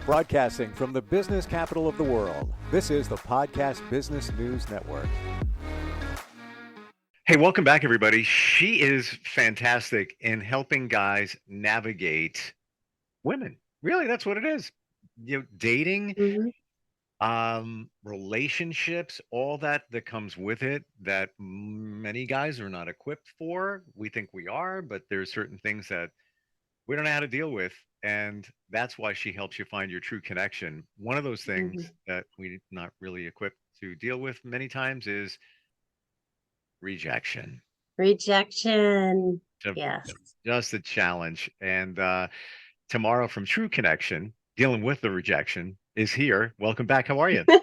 Broadcasting from the business capital of the world, this is the Podcast Business News Network. Hey, welcome back, everybody. She is fantastic in helping guys navigate women. Really, that's what it is. Dating, relationships, all that comes with it that many guys are not equipped for. We think we are, but there's certain things that we don't know how to deal with. And that's why she helps you find your true connection. One of those things that we're not really equipped to deal with many times is rejection. Rejection. Ju- Yes. Just a challenge. And Tamara from True Connection, dealing with the rejection, is here. Welcome back. How are you? Oh,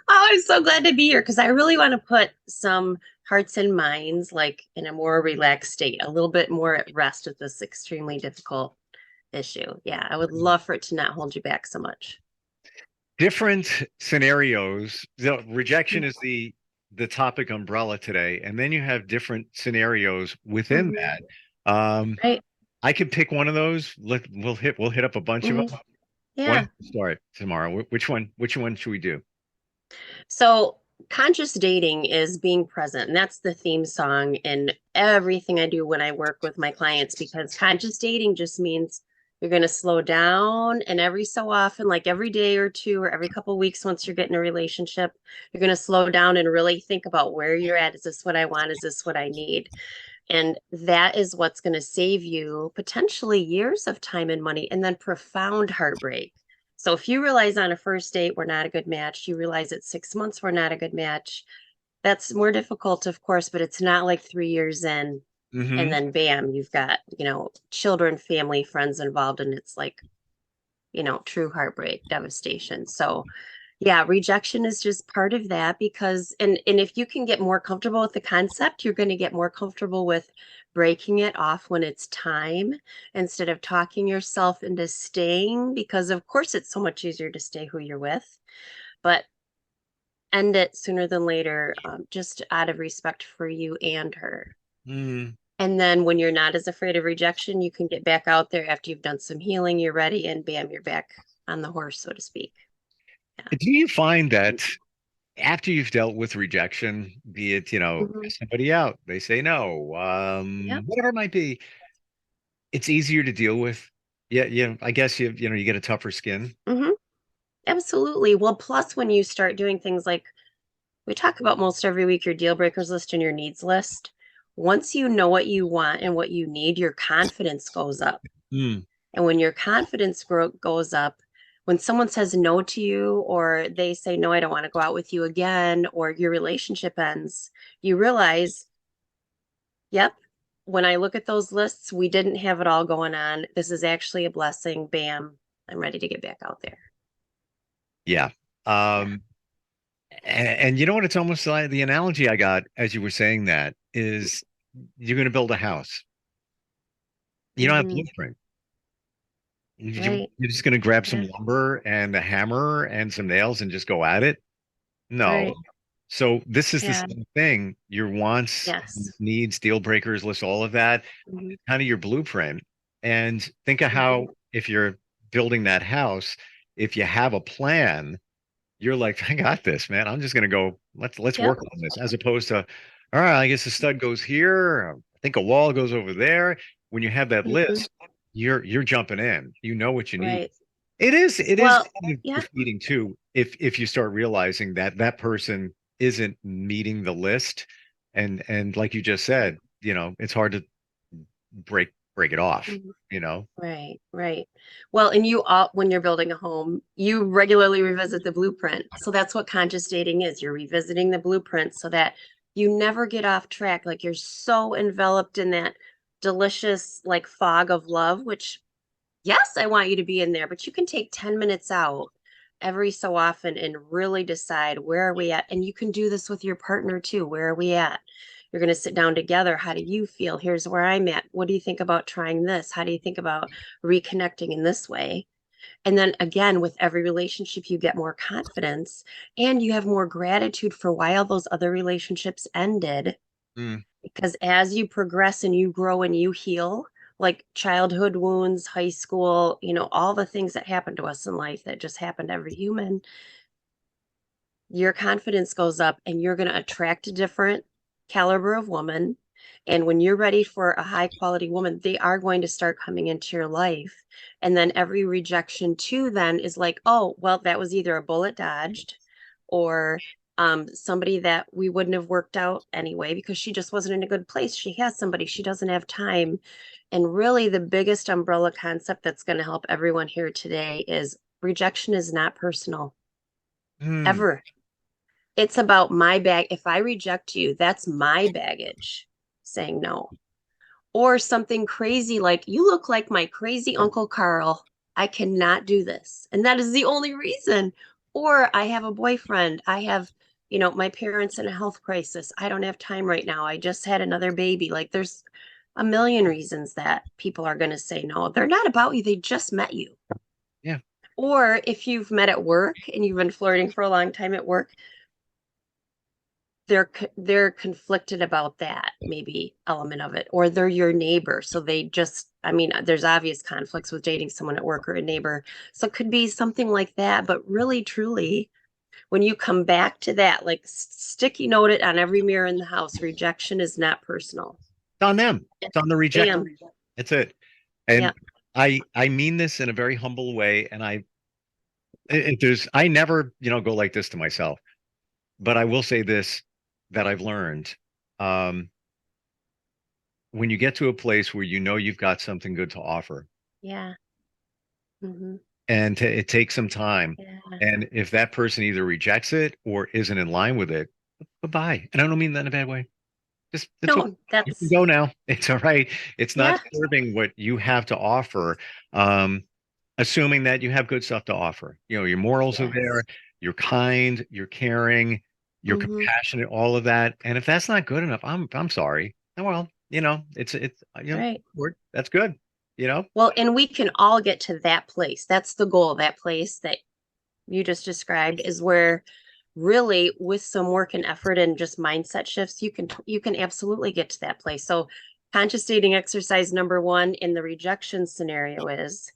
I'm so glad to be here because I really want to put some hearts and minds like in a more relaxed state, a little bit more at rest with this extremely difficult issue. Yeah, I would love for it to not hold you back so much. Different scenarios. Rejection is the topic umbrella today, and then you have different scenarios within that. Right. I could pick one of those. We'll hit up a bunch of them. Yeah. Start tomorrow. Which one should we do? So conscious dating is being present, and that's the theme song in everything I do when I work with my clients, because conscious dating just means you're going to slow down, and every so often, like every day or two or every couple of weeks, once you're getting a relationship, you're going to slow down and really think about where you're at. Is this what I want? Is this what I need? And that is what's going to save you potentially years of time and money, and then profound heartbreak. So if you realize on a first date we're not a good match, you realize at 6 months we're not a good match. That's more difficult, of course, but it's not like 3 years in and then bam, you've got, children, family, friends involved, and it's like, true heartbreak, devastation. So yeah, rejection is just part of that because and if you can get more comfortable with the concept, you're going to get more comfortable with breaking it off when it's time instead of talking yourself into staying, because of course it's so much easier to stay who you're with, but end it sooner than later, just out of respect for you and her. And then when you're not as afraid of rejection, you can get back out there after you've done some healing, you're ready, and bam, you're back on the horse, so to speak. Yeah. Do you find that after you've dealt with rejection, be it, somebody out, they say no, whatever it might be, it's easier to deal with? Yeah, I guess you get a tougher skin. Absolutely. Well, plus when you start doing things like we talk about most every week, your deal breakers list and your needs list, once you know what you want and what you need, your confidence goes up. And when your confidence goes up, when someone says no to you or they say, no, I don't want to go out with you again, or your relationship ends, you realize, yep, when I look at those lists, we didn't have it all going on. This is actually a blessing. Bam, I'm ready to get back out there. Yeah. And you know what? It's almost like the analogy I got as you were saying that is you're going to build a house. You don't have blueprint. You're just going to grab some lumber and a hammer and some nails and just go at it. No. So this is the same thing. Your wants, needs, deal breakers, list all of that, kind of your blueprint. And think of how if you're building that house, if you have a plan, you're like, I got this, man. I'm just gonna go. Let's work on this, as opposed to, all right, I guess the stud goes here. I think a wall goes over there. When you have that list, you're jumping in. You know what you need. It is kind of defeating too if you start realizing that that person isn't meeting the list, and like you just said, it's hard to break it off. Right. Well, and when you're building a home, you regularly revisit the blueprint. So that's what conscious dating is. You're revisiting the blueprint so that you never get off track. Like you're so enveloped in that delicious like fog of love, which yes, I want you to be in there, but you can take 10 minutes out every so often and really decide, where are we at? And you can do this with your partner too. Where are we at? You're going to sit down together. How do you feel? Here's where I'm at. What do you think about trying this? How do you think about reconnecting in this way? And then again, with every relationship, you get more confidence and you have more gratitude for why all those other relationships ended. Because as you progress and you grow and you heal, like childhood wounds, high school, all the things that happen to us in life that just happen to every human, your confidence goes up and you're going to attract a different caliber of woman. And when you're ready for a high quality woman, they are going to start coming into your life. And then every rejection too then is like, oh, well, that was either a bullet dodged or somebody that we wouldn't have worked out anyway because she just wasn't in a good place. She has somebody, she doesn't have time. And really, the biggest umbrella concept that's going to help everyone here today is rejection is not personal, Hmm. ever. It's about my bag. If I reject you, that's my baggage saying no. Or something crazy like, you look like my crazy Uncle Carl. I cannot do this. And that is the only reason. Or I have a boyfriend. I have, my parents in a health crisis. I don't have time right now. I just had another baby. Like there's a million reasons that people are going to say no. They're not about you. They just met you. Yeah. Or if you've met at work and you've been flirting for a long time at work, they're conflicted about that maybe element of it, or they're your neighbor, so they just, there's obvious conflicts with dating someone at work or a neighbor, so it could be something like that. But really truly, when you come back to that, like sticky note it on every mirror in the house, rejection is not personal. It's on them. It's on the reject. Bam. That's it. And Yep. I mean this in a very humble way. And I never, go like this to myself, but I will say this that I've learned. Um, when you get to a place where you've got something good to offer, Yeah. Hmm. and it takes some time, Yeah. and if that person either rejects it or isn't in line with it, bye-bye. And I don't mean that in a bad way. Just it's okay. No, You can that's, go now. It's all right. It's not yeah. serving what you have to offer. Um, Assuming that you have good stuff to offer. Your morals are there, Yes. you're kind, you're caring, you're Hmm. compassionate, all of that. And if that's not good enough, I'm sorry. Oh, well, it's Right. that's good, you know? Well, and we can all get to that place. That's the goal. That place that you just described is where really with some work and effort and just mindset shifts, you can absolutely get to that place. So conscious dating exercise number one in the rejection scenario is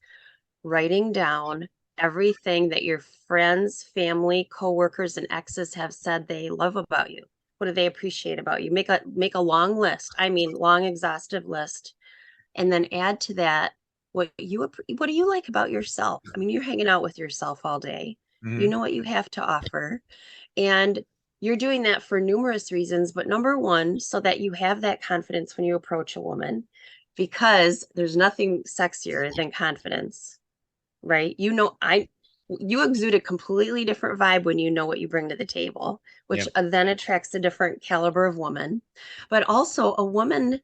writing down everything that your friends, family, coworkers, and exes have said they love about you. What do they appreciate about you? Make a long list. I mean, long, exhaustive list, and then add to that what do you like about yourself. I mean, you're hanging out with yourself all day. You Hmm. know what you have to offer, and you're doing that for numerous reasons, but number one, so that you have that confidence when you approach a woman, because there's nothing sexier than confidence, right? You exude a completely different vibe when you know what you bring to the table, Yeah. which then attracts a different caliber of woman. But also, a woman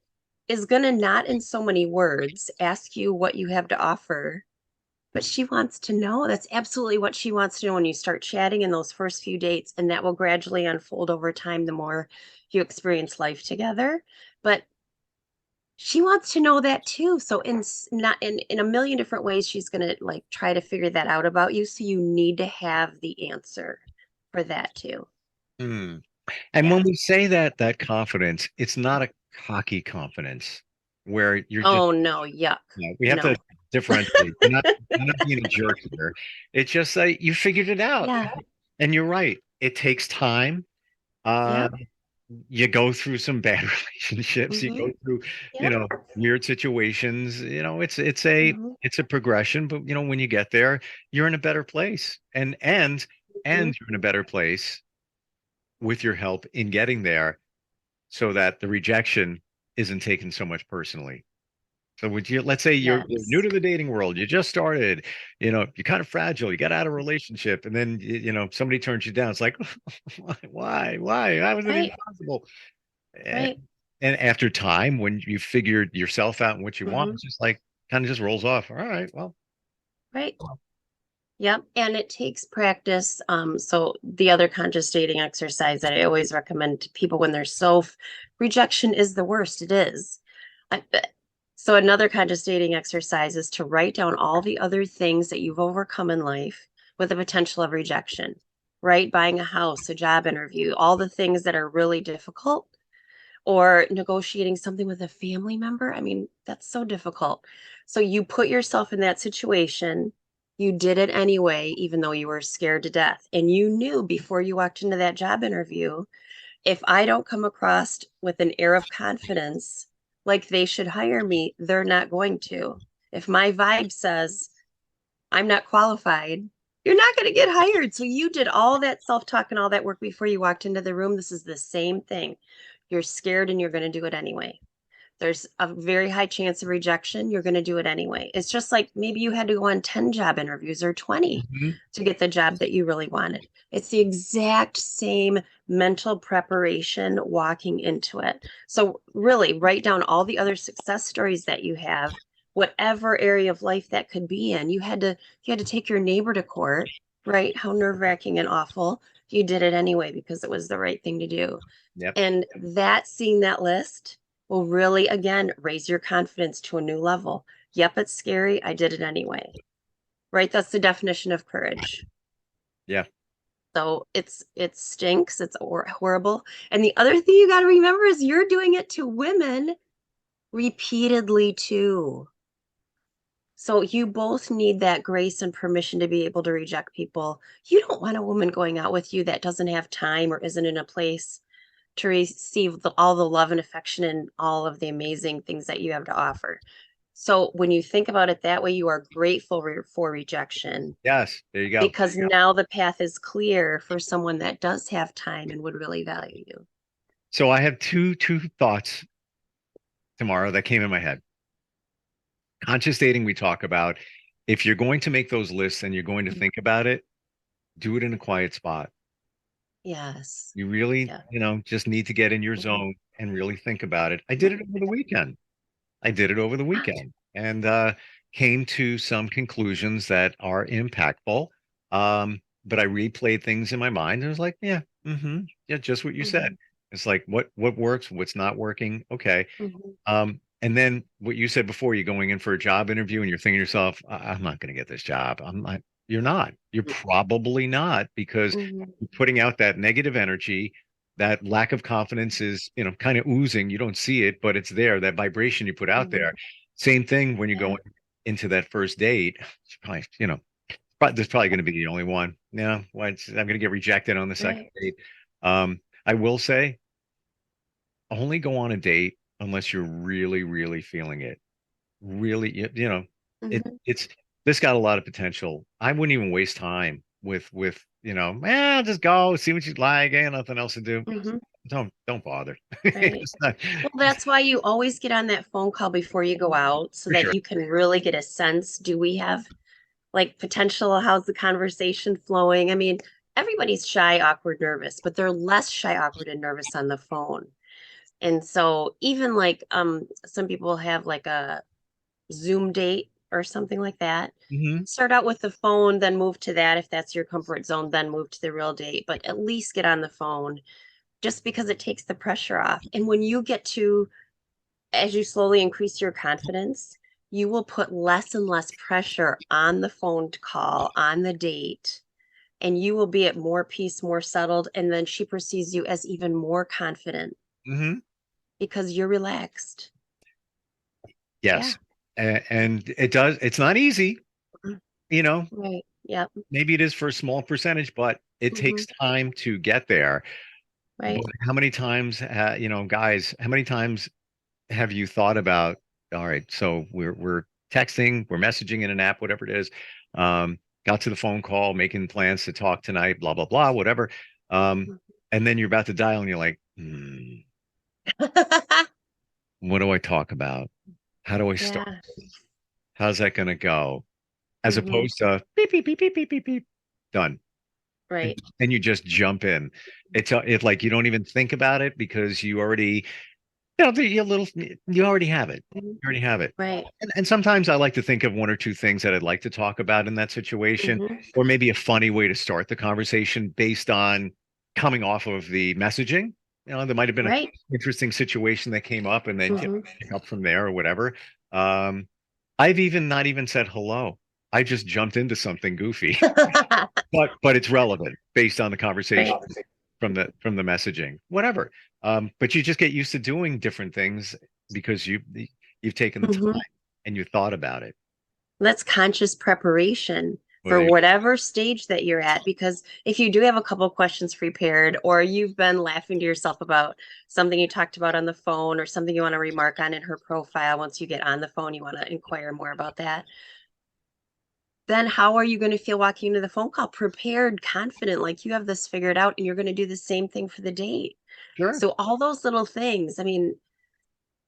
is going to not in so many words ask you what you have to offer, but she wants to know. That's absolutely what she wants to know when you start chatting in those first few dates. And that will gradually unfold over time the more you experience life together. But she wants to know that too. So not in a million different ways, she's gonna like try to figure that out about you. So you need to have the answer for that too. Hmm. And Yeah. when we say that confidence, it's not a cocky confidence where you're just, Oh no, yuck. we have to No. differentiate. You're not being a jerk here. It's just like you figured it out. Yeah. And you're right. It takes time. Uh, Yep. you go through some bad relationships. You Mm-hmm. go through, Yep. weird situations. Mm-hmm. It's a progression. But when you get there, you're in a better place, Mm-hmm. and you're in a better place with your help in getting there, so that the rejection isn't taken so much personally. So would you, let's say you're new Yes. to the dating world, you just started, you're kind of fragile, you got out of a relationship, and then somebody turns you down. It's like, why? How was it even Right. possible? And, Right. and after time, when you figured yourself out and what you want, Mm-hmm. it's just like kind of just rolls off. All right, well, Right. Yep. And it takes practice. So the other conscious dating exercise that I always recommend to people when they're rejection is the worst. It is. I, so another conscious dating exercise is to write down all the other things that you've overcome in life with the potential of rejection, right? Buying a house, a job interview, all the things that are really difficult. or negotiating something with a family member. I mean, that's so difficult. So you put yourself in that situation. You did it anyway, even though you were scared to death. And you knew before you walked into that job interview, if I don't come across with an air of confidence, like they should hire me, they're not going to. If my vibe says I'm not qualified, you're not going to get hired. So you did all that self talk and all that work before you walked into the room. This is the same thing. You're scared and you're going to do it anyway. There's a very high chance of rejection. You're going to do it anyway. It's just like maybe you had to go on 10 job interviews or 20 to get the job that you really wanted. It's the exact same mental preparation walking into it. So, really, write down all the other success stories that you have, whatever area of life that could be in. You had to take your neighbor to court, right? How nerve-wracking and awful. You did it anyway because it was the right thing to do. Yep. And that seeing that list will really, again, raise your confidence to a new level. Yep, it's scary. I did it anyway. Right? That's the definition of courage. Yeah. So it stinks. It's horrible. And the other thing you got to remember is you're doing it to women repeatedly too. So you both need that grace and permission to be able to reject people. You don't want a woman going out with you that doesn't have time or isn't in a place to receive all the love and affection and all of the amazing things that you have to offer. So when you think about it that way, you are grateful for rejection Yes. There you go. because now the path is clear for someone that does have time and would really value you. So I have two thoughts, Tamara, that came in my head. Conscious dating, we talk about. If you're going to make those lists and you're going to think about it, do it in a quiet spot. Yes. You really, Yeah. just need to get in your zone and really think about it. I did it over the weekend. And came to some conclusions that are impactful. But I replayed things in my mind and was like, yeah, yeah, just what you said. It's like what works, what's not working. Okay. And then what you said before, you're going in for a job interview and you're thinking to yourself, I'm not going to get this job. I'm not, you're not. You're probably not because you're putting out that negative energy. That lack of confidence is, kind of oozing. You don't see it, but it's there. That vibration you put out there. Same thing when you go into that first date. It's probably, but there's probably going to be the only one. I'm going to get rejected on the second date. I will say, only go on a date unless you're really, really feeling it. Really, it's this got a lot of potential. I wouldn't even waste time with just go see what you'd like. Ain't nothing else to do. Don't bother. Right. Well, that's why you always get on that phone call before you go out so that you can really get a sense. Do we have like potential? How's the conversation flowing? I mean, everybody's shy, awkward, nervous, but they're less shy, awkward, and nervous on the phone. And so even like some people have like a Zoom date or something like that. Start out with the phone, then move to that if that's your comfort zone, then move to the real date, but at least get on the phone just because it takes the pressure off. And when you get to, as you slowly increase your confidence, you will put less and less pressure on the phone call, on the date, and you will be at more peace, more settled. And then she perceives you as even more confident because you're relaxed. Yes. Yeah. And it's not easy, Right. Yep. Maybe it is for a small percentage, but it takes time to get there. Right. But how many times, guys, how many times have you thought about, all right, so we're texting, we're messaging in an app, whatever it is, got to the phone call, making plans to talk tonight, blah, blah, blah, whatever. And then you're about to dial and you're like, what do I talk about? How do I start? How's that going to go? As opposed to beep, beep, beep, beep, beep, beep, beep, done. Right. And you just jump in. It's like you don't even think about it because you already, you already have it. You already have it. Right. And sometimes I like to think of one or two things that I'd like to talk about in that situation, or maybe a funny way to start the conversation based on coming off of the messaging. There might have been an interesting situation that came up and then pick up from there or whatever. I've even not even said hello. I just jumped into something goofy, but it's relevant based on the conversation. from the messaging, whatever. But you just get used to doing different things because you've taken the Mhm. time and you thought about it. That's conscious preparation Well, for there you whatever stage that you're at. Because if you do have a couple questions prepared, or you've been laughing to yourself about something you talked about on the phone, or something you want to remark on in her profile, once you get on the phone, you want to inquire more about that. Then how are you going to feel walking into the phone call? Prepared, confident, like you have this figured out, and you're going to do the same thing for the date. sure. So all those little things, I mean,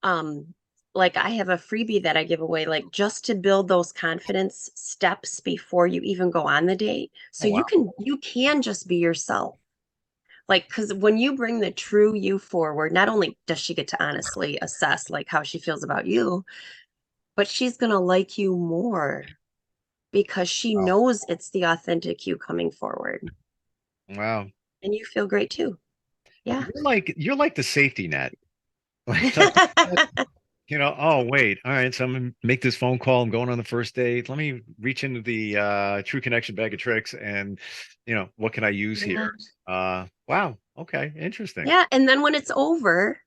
um like I have a freebie that I give away, like just to build those confidence steps before you even go on the date, so Oh wow. you can just be yourself. Like, because when you bring the true you forward, not only does she get to honestly assess like how she feels about you, but she's going to like you more because she Wow. knows it's the authentic you coming forward, Wow. and you feel great too. Yeah. You're like the safety net. Like, oh wait, all right, so I'm gonna make this phone call. I'm going on the first date. Let me reach into the True Connection bag of tricks and what can I use Yeah. here? Wow, okay, interesting. Yeah, and then when it's over,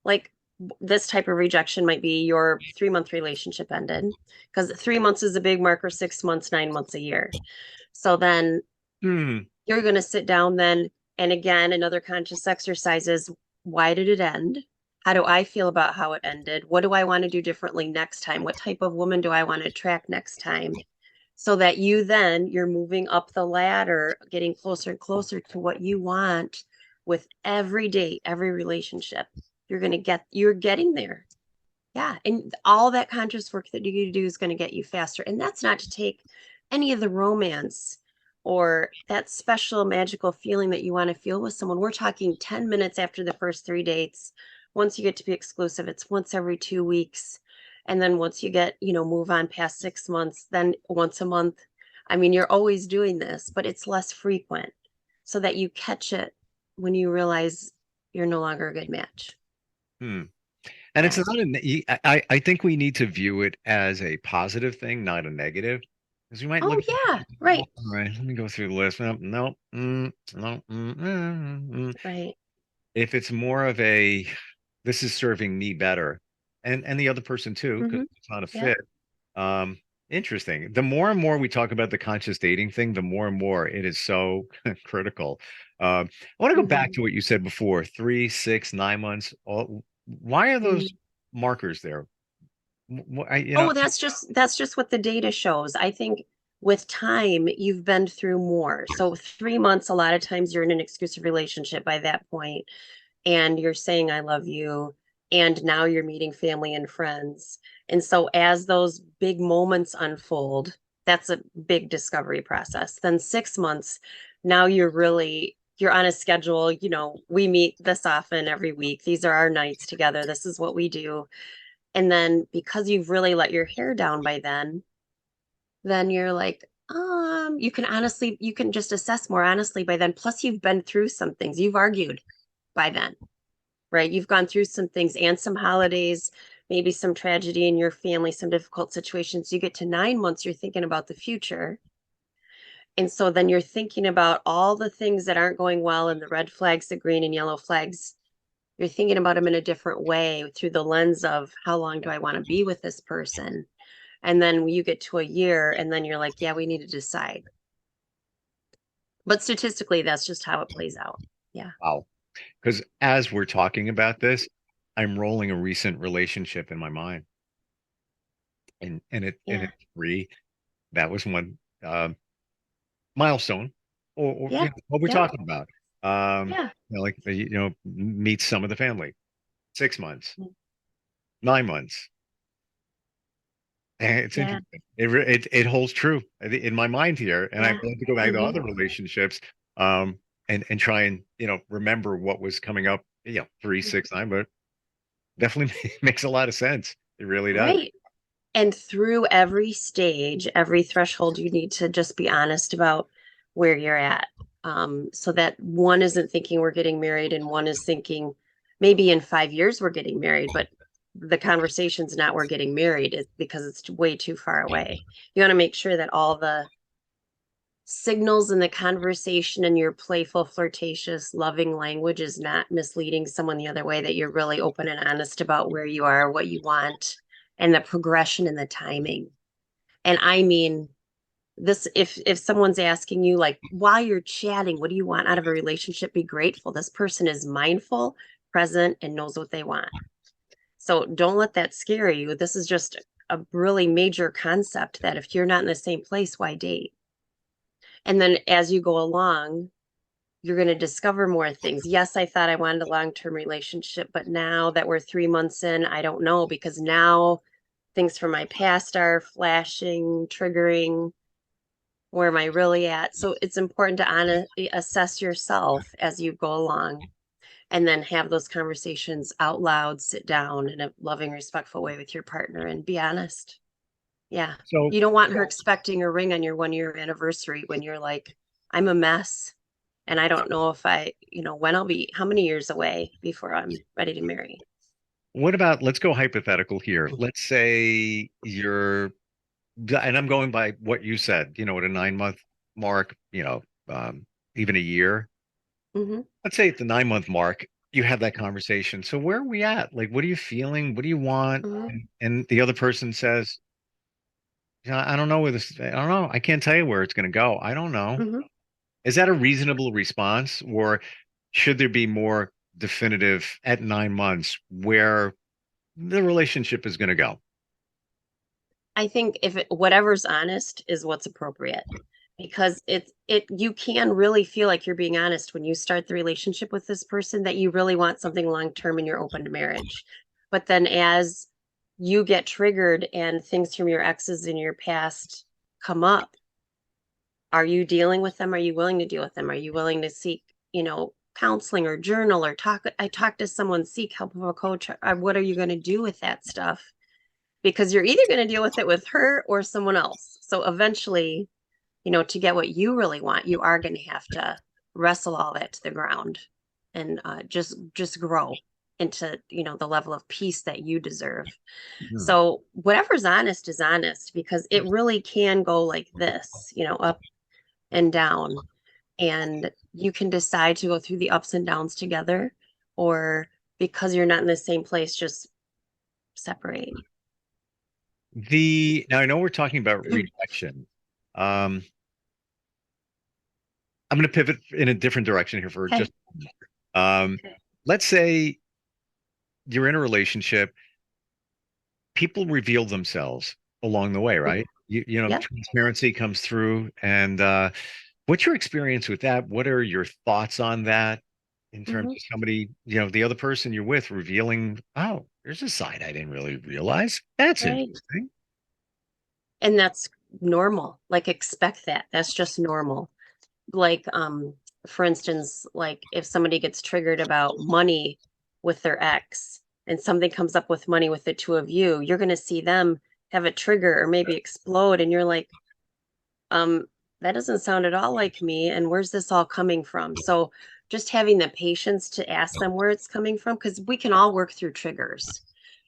like this type of rejection might be your 3 month relationship ended, because 3 months is a big marker, 6 months, 9 months, a year. So then Hmm. you're going to sit down then. And again, another conscious exercise is, why did it end? How do I feel about how it ended? What do I want to do differently next time? What type of woman do I want to attract next time? So that you're moving up the ladder, getting closer and closer to what you want with every date, every relationship. You're getting there. Yeah. And all that conscious work that you do is going to get you faster. And that's not to take any of the romance or that special magical feeling that you want to feel with someone. We're talking 10 minutes after the first 3 dates. Once you get to be exclusive, it's once every 2 weeks. And then once you move on past 6 months, then once a month. I mean, you're always doing this, but it's less frequent so that you catch it when you realize you're no longer a good match. Hmm. And it's Yeah. not I think we need to view it as a positive thing, not a negative. Because we might Oh, look, yeah. all Right. right, let me go through the list. No, no, no, Right. If it's more of a this is serving me better, and the other person too, because Hmm. it's not a Yeah. fit. Um, Interesting. The more and more we talk about the conscious dating thing, the more and more it is so critical. I want to go back Hmm. to what you said before, 3, 6, 9 months. Why are those markers there? Oh, that's just what the data shows. I think with time, you've been through more. So 3 months, a lot of times you're in an exclusive relationship by that point, and you're saying I love you, and now you're meeting family and friends. And so as those big moments unfold, that's a big discovery process. Then 6 months, now you're on a schedule. We meet this often every week. These are our nights together. This is what we do. And then because you've really let your hair down by then you're like, you can just assess more honestly by then. Plus, you've been through some things. You've argued by then, right? You've gone through some things and some holidays, maybe some tragedy in your family, some difficult situations. You get to 9 months, you're thinking about the future. And so then you're thinking about all the things that aren't going well and the red flags, the green and yellow flags. You're thinking about them in a different way through the lens of, how long do I want to be with this person? And then you get to a year and then you're like, yeah, we need to decide. But statistically, that's just how it plays out. Yeah. Wow. Because as we're talking about this, I'm rolling a recent relationship in my mind, and Yeah. it's three. That was one milestone, or Yeah. what we're Yep. talking about. Yeah. Like meet some of the family. 6 months, 9 months. And it's Yeah. interesting. It holds true in my mind here, and I Yeah. plan to go back to Hmm. other relationships, and try and remember what was coming up. 3, 6, 9, but definitely makes a lot of sense. It really does. Right. And through every stage, every threshold, you need to just be honest about where you're at. So that one isn't thinking we're getting married and one is thinking maybe in 5 years we're getting married, but the conversation's not we're getting married, because it's way too far away. You want to make sure that all the signals in the conversation and your playful, flirtatious, loving language is not misleading someone the other way, that you're really open and honest about where you are, what you want, and the progression and the timing. And I mean, this, if someone's asking you, like, while you're chatting, what do you want out of a relationship, be grateful this person is mindful, present, and knows what they want. So don't let that scare you. This is just a really major concept, that if you're not in the same place, why date? And then as you go along, you're going to discover more things. Yes, I thought I wanted a long-term relationship, but now that we're 3 months in, I don't know, because now things from my past are flashing, triggering. Where am I really at? So it's important to assess yourself as you go along, and then have those conversations out loud, sit down in a loving, respectful way with your partner and be honest. Yeah. So You don't want her expecting a ring on your 1 year anniversary when you're like, I'm a mess. And I don't know if when I'll be, how many years away before I'm ready to marry. what about, let's go hypothetical here. Let's say you're, and I'm going by what you said, at a 9 month mark, even a year. Mm-hmm. Let's say at the 9 month mark, you have that conversation. So where are we at? Like, what are you feeling? What do you want? Mm-hmm. And the other person says, I don't know where this, I don't know. I can't tell you where it's going to go. I don't know. Mm-hmm. Is that a reasonable response, or should there be more definitive at 9 months where the relationship is going to go? I think whatever's honest is what's appropriate, because you can really feel like you're being honest when you start the relationship with this person, that you really want something long term and you're open to marriage. But then as you get triggered and things from your exes in your past come up, are you dealing with them? Are you willing to deal with them? Are you willing to seek, counseling or journal or talk to someone, seek help of a coach? What are you going to do with that stuff? Because you're either going to deal with it with her or someone else. So eventually, to get what you really want, you are going to have to wrestle all that to the ground, and just grow into, the level of peace that you deserve. Hmm. So whatever's honest is honest, because it really can go like this, up and down. And you can decide to go through the ups and downs together, or because you're not in the same place, just separate. Now I know we're talking about rejection. Um, I'm going to pivot in a different direction here for Okay. just, um, Okay. let's say you're in a relationship, people reveal themselves along the way, right? Yep. Transparency comes through. And what's your experience with that? What are your thoughts on that in terms Hmm. of somebody, the other person you're with revealing, oh, there's a side I didn't really realize. That's Right. interesting. And that's normal. Like, expect that. That's just normal. Like, for instance, like if somebody gets triggered about money with their ex, and something comes up with money with the two of you, you're going to see them have a trigger or maybe explode. And you're like, um, that doesn't sound at all like me. And where's this all coming from? So just having the patience to ask them where it's coming from, because we can all work through triggers.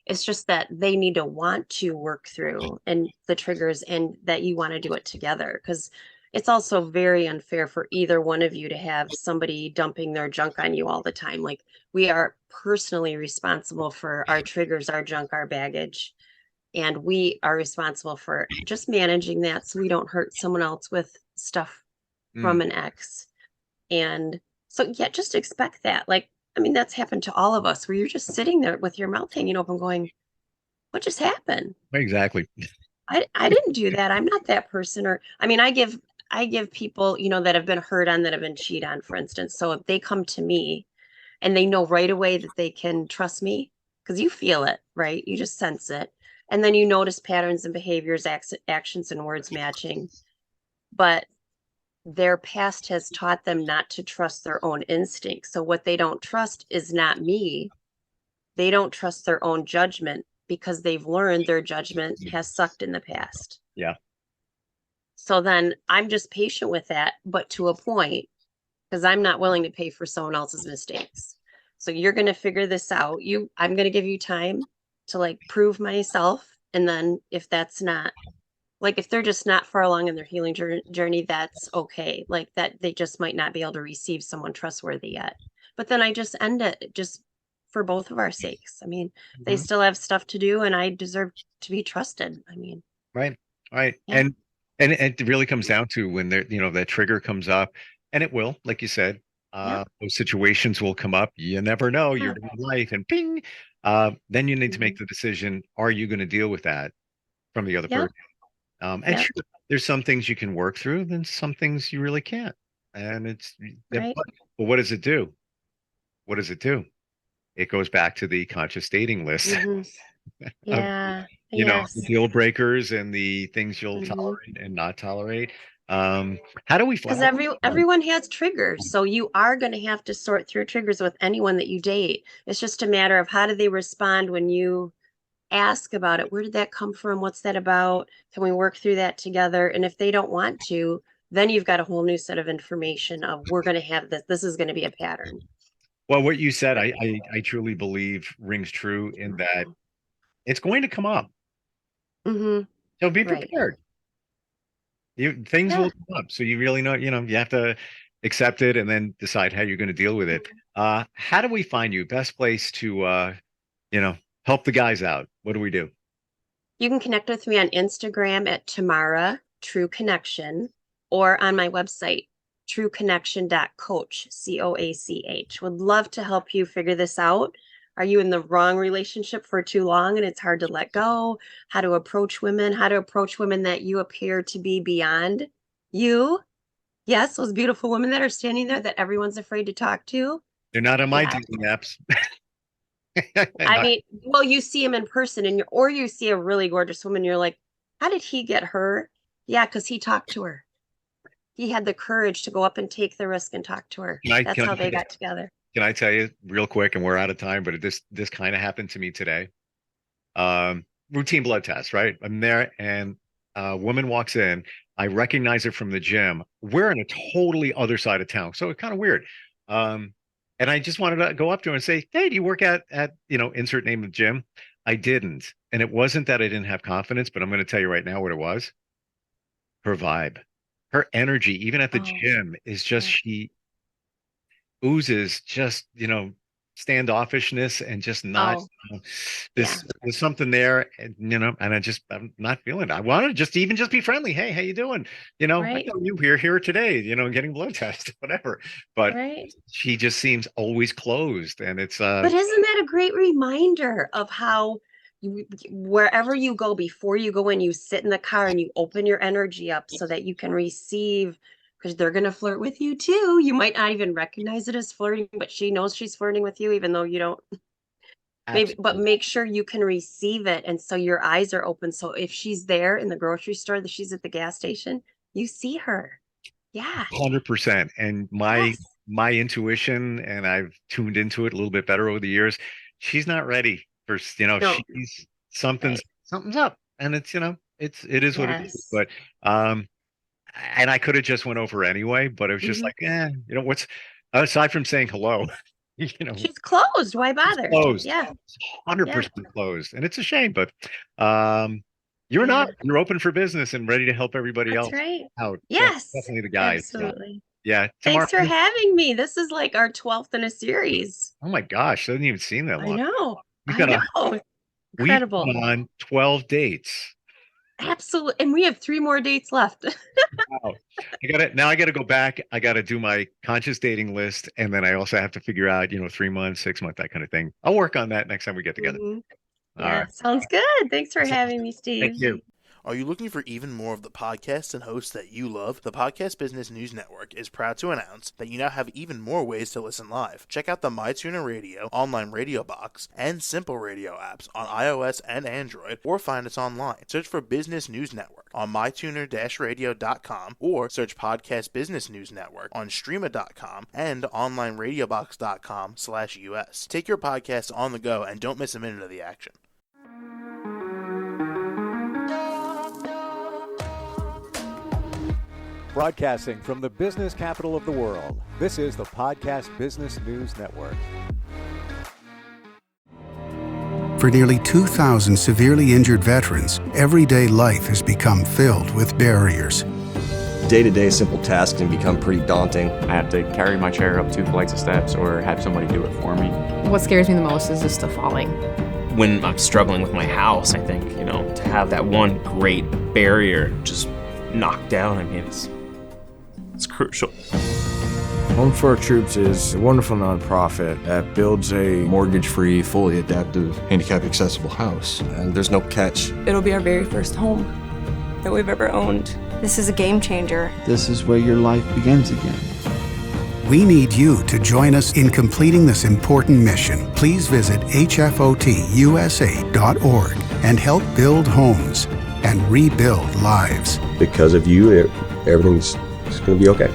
It's just that they need to want to work through and the triggers, and that you want to do it together, because it's also very unfair for either one of you to have somebody dumping their junk on you all the time. Like, we are personally responsible for our triggers, our junk, our baggage, and we are responsible for just managing that so we don't hurt someone else with stuff Mm, from an ex. And so, yeah, just expect that. Like, I mean, that's happened to all of us, where you're just sitting there with your mouth hanging open going, what just happened? exactly. I didn't do that. I'm not that person. Or, I mean, I give people, that have been hurt on, that have been cheated on, for instance. So if they come to me and they know right away that they can trust me, because you feel it, right? You just sense it. And then you notice patterns and behaviors, actions and words matching. But their past has taught them not to trust their own instincts. So what they don't trust is not me. They don't trust their own judgment, because they've learned their judgment has sucked in the past. Yeah. So then I'm just patient with that, but to a point, because I'm not willing to pay for someone else's mistakes. So you're going to figure this out. I'm going to give you time to, like, prove myself. And then if that's not Like if they're just not far along in their healing journey, that's okay. Like that they just might not be able to receive someone trustworthy yet. But then I just end it just for both of our sakes. I mean, they Mhm. still have stuff to do and I deserve to be trusted. I mean, Right. Right. yeah, And it really comes down to when there, that trigger comes up, and it will, like you said, yeah, those situations will come up. You never know. You're yeah. in life and ping. Then you need to Mhm. make the decision. Are you going to deal with that from the other Yep, person? And yep, sure, there's some things you can work through, then some things you really can't. And right. but what does it do? What does it do? It goes back to the conscious dating list Hmm. of, Yeah, the yes. deal breakers and the things you'll Hmm. tolerate and not tolerate. How do we Because how do we find- everyone has triggers, so you are going to have to sort through triggers with anyone that you date. It's just a matter of how do they respond when you ask about it. Where did that come from? What's that about? Can we work through that together? And if they don't want to, then you've got a whole new set of information of we're going to have this. This is going to be a pattern. Well, what you said, I truly believe rings true in that it's going to come up. Hmm. So be Right. prepared. Things Yeah. will come up. So you really know, you have to accept it and then decide how you're going to deal with it. How do we find you? Best place to you know, help the guys out. What do we do? You can connect with me on Instagram at Tamara True Connection or on my website, trueconnection.coach, COACH. Would love to help you figure this out. Are you in the wrong relationship for too long and it's hard to let go? How to approach women, that you appear to be beyond you. Yes, those beautiful women that are standing there that everyone's afraid to talk to. They're not on my Yeah. dating apps. I Not- mean, well, you see him in person and or you see a really gorgeous woman, you're like, how did he get her? Yeah, because he talked to her. He had the courage to go up and take the risk and talk to her. can I That's can how they I got together. can I tell you real quick, and we're out of time, but this kind of happened to me today. Routine blood test, right? I'm there, and a woman walks in. I recognize her from the gym. We're in a totally other side of town, so it's kind of weird. Um, and I just wanted to go up to her and say, "Hey, do you work at insert name of gym?" I didn't, and it wasn't that I didn't have confidence, but I'm going to tell you right now what it was. Her vibe, her energy, even at the Oh, gym, is just yeah. she oozes just standoffishness and just not Oh, yeah. there's something there, and and I'm not feeling it. I want to just be friendly. Hey, how you doing? I Right. know you here today, getting blood test, whatever. But Right. she just seems always closed, and it's But isn't that a great reminder of how wherever you go, before you go in, you sit in the car and you open your energy up so that you can receive, because they're going to flirt with you too. You might not even recognize it as flirting, but she knows she's flirting with you, even though you don't. Maybe, but absolutely make sure you can receive it. And so your eyes are open. So if she's there in the grocery store, that she's at the gas station, you see her. Yeah. 100%. And Yes. my intuition, and I've tuned into it a little bit better over the years. She's not ready for, No. she's Right. something's up, and it is what it is. Yes. But um, and I could have just went over anyway, but it was just Hmm. like, what's aside from saying hello, She's closed. Why it's bother? closed, Yeah. Yeah. 100% closed, and it's a shame. But um, you're not. Yeah. You're open for business and ready to help everybody That's else right. out. Yes. Definitely the guy. So Absolutely. yeah, Tamara. Thanks for having me. This is like our 12th in a series. Oh my gosh, doesn't even seem that I long. know. We've I got a know. we've Incredible. been on 12 dates. Absolutely. And we have 3 more dates left. Wow. I gotta go back. I gotta do my conscious dating list. And then I also have to figure out, 3 months, 6 months, that kind of thing. I'll work on that next time we get together. Hmm. All Yeah. right. Sounds good. Thanks for having me, Thank Steve. you. Are you looking for even more of the podcasts and hosts that you love? The Podcast Business News Network is proud to announce that you now have even more ways to listen live. Check out the MyTuner Radio, online radio box, and Simple Radio apps on iOS and Android, or find us online. Search for Business News Network on mytuner-radio.com, or search Podcast Business News Network on streama.com and onlineradiobox.com/US. Take your podcast on the go and don't miss a minute of the action. Broadcasting from the business capital of the world, this is the Podcast Business News Network. For nearly 2,000 severely injured veterans, everyday life has become filled with barriers. Day-to-day simple tasks can become pretty daunting. I have to carry my chair up 2 flights of steps or have somebody do it for me. What scares me the most is just the falling. When I'm struggling with my house, I think, to have that one great barrier just knocked down, it's crucial. Home for Our Troops is a wonderful nonprofit that builds a Mortgage-free, fully adaptive, handicap-accessible house. And there's no catch. It'll be our very first home that we've ever owned. This is a game changer. This is where your life begins again. We need you to join us in completing this important mission. Please visit hfotusa.org and help build homes and rebuild lives. Because of you, everything's going to be okay.